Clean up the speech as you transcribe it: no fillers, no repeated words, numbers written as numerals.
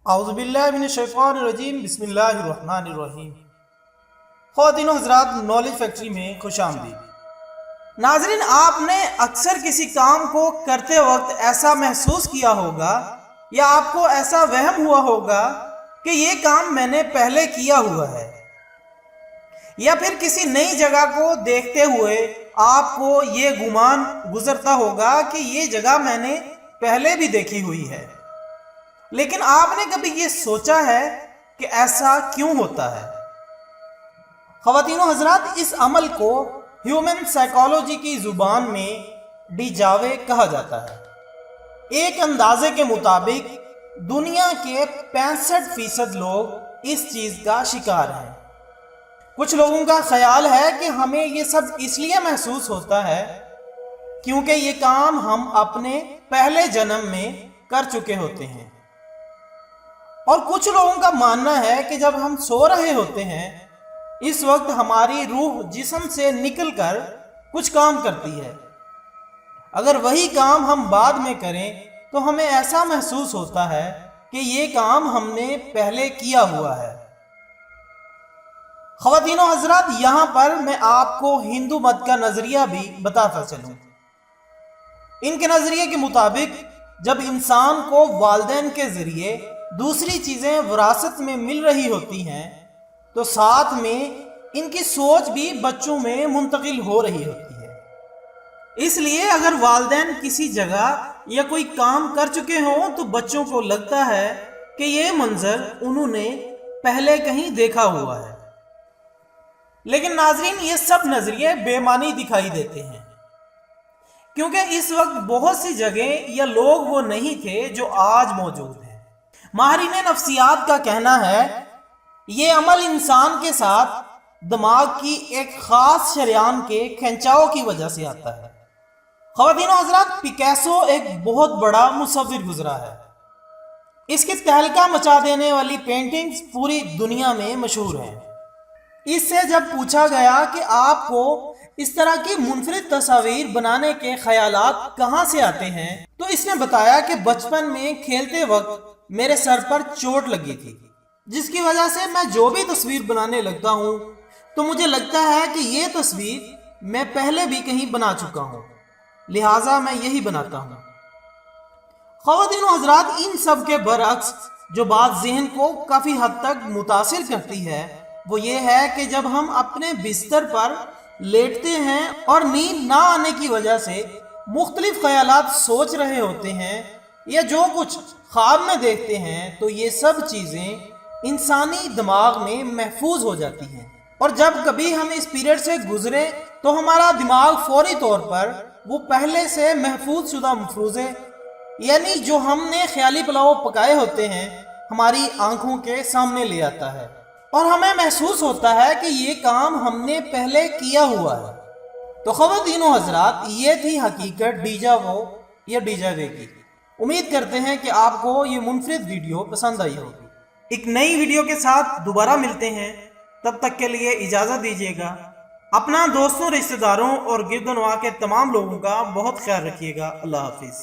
اعوذ باللہ من الشیطان الرجیم، بسم اللہ الرحمن الرحیم۔ خواتین و حضرات، نالج فیکٹری میں خوش آمدید۔ ناظرین، آپ نے اکثر کسی کام کو کرتے وقت ایسا محسوس کیا ہوگا یا آپ کو ایسا وہم ہوا ہوگا کہ یہ کام میں نے پہلے کیا ہوا ہے، یا پھر کسی نئی جگہ کو دیکھتے ہوئے آپ کو یہ گمان گزرتا ہوگا کہ یہ جگہ میں نے پہلے بھی دیکھی ہوئی ہے۔ لیکن آپ نے کبھی یہ سوچا ہے کہ ایسا کیوں ہوتا ہے؟ خواتین و حضرات، اس عمل کو ہیومن سائیکالوجی کی زبان میں ڈیجاوے کہا جاتا ہے۔ ایک اندازے کے مطابق دنیا کے 65% لوگ اس چیز کا شکار ہیں۔ کچھ لوگوں کا خیال ہے کہ ہمیں یہ سب اس لیے محسوس ہوتا ہے کیونکہ یہ کام ہم اپنے پہلے جنم میں کر چکے ہوتے ہیں، اور کچھ لوگوں کا ماننا ہے کہ جب ہم سو رہے ہوتے ہیں اس وقت ہماری روح جسم سے نکل کر کچھ کام کرتی ہے۔ اگر وہی کام ہم بعد میں کریں تو ہمیں ایسا محسوس ہوتا ہے کہ یہ کام ہم نے پہلے کیا ہوا ہے۔ خواتین و حضرات، یہاں پر میں آپ کو ہندو مت کا نظریہ بھی بتاتا چلوں۔ ان کے نظریے کے مطابق جب انسان کو والدین کے ذریعے دوسری چیزیں وراثت میں مل رہی ہوتی ہیں تو ساتھ میں ان کی سوچ بھی بچوں میں منتقل ہو رہی ہوتی ہے۔ اس لیے اگر والدین کسی جگہ یا کوئی کام کر چکے ہوں تو بچوں کو لگتا ہے کہ یہ منظر انہوں نے پہلے کہیں دیکھا ہوا ہے۔ لیکن ناظرین، یہ سب نظریے بے معنی دکھائی دیتے ہیں، کیونکہ اس وقت بہت سی جگہیں یا لوگ وہ نہیں تھے جو آج موجود ہیں۔ ماہرین نفسیات کا کہنا ہے یہ عمل انسان کے ساتھ دماغ کی ایک خاص شریان کے کھنچاؤ کی وجہ سے آتا ہے۔ خواتین و حضرات، پیکاسو ایک بہت بڑا مصور گزرا ہے۔ اس کی تہلکہ مچا دینے والی پینٹنگز پوری دنیا میں مشہور ہیں۔ اس سے جب پوچھا گیا کہ آپ کو اس طرح کی منفرد تصاویر بنانے کے خیالات کہاں سے آتے ہیں تو اس نے بتایا کہ بچپن میں کھیلتے وقت میرے سر پر چوٹ لگی تھی، جس کی وجہ سے میں جو بھی تصویر بنانے لگتا ہوں تو مجھے لگتا ہے کہ یہ تصویر میں پہلے بھی کہیں بنا چکا ہوں، لہٰذا میں یہی بناتا ہوں۔ خواتین و حضرات، ان سب کے برعکس جو بات ذہن کو کافی حد تک متاثر کرتی ہے وہ یہ ہے کہ جب ہم اپنے بستر پر لیٹتے ہیں اور نیند نہ آنے کی وجہ سے مختلف خیالات سوچ رہے ہوتے ہیں یا جو کچھ خواب میں دیکھتے ہیں تو یہ سب چیزیں انسانی دماغ میں محفوظ ہو جاتی ہیں، اور جب کبھی ہم اس پیریڈ سے گزرے تو ہمارا دماغ فوری طور پر وہ پہلے سے محفوظ شدہ مفروضے، یعنی جو ہم نے خیالی پلاؤ پکائے ہوتے ہیں، ہماری آنکھوں کے سامنے لے آتا ہے، اور ہمیں محسوس ہوتا ہے کہ یہ کام ہم نے پہلے کیا ہوا ہے۔ تو خواتین و حضرات، یہ تھی حقیقت ڈیجاوو یا ڈیجاوے کی۔ امید کرتے ہیں کہ آپ کو یہ منفرد ویڈیو پسند آئی ہوگی۔ ایک نئی ویڈیو کے ساتھ دوبارہ ملتے ہیں، تب تک کے لیے اجازت دیجیے گا۔ اپنا دوستوں، رشتہ داروں اور گرد و نواح کے تمام لوگوں کا بہت خیال رکھیے گا۔ اللہ حافظ۔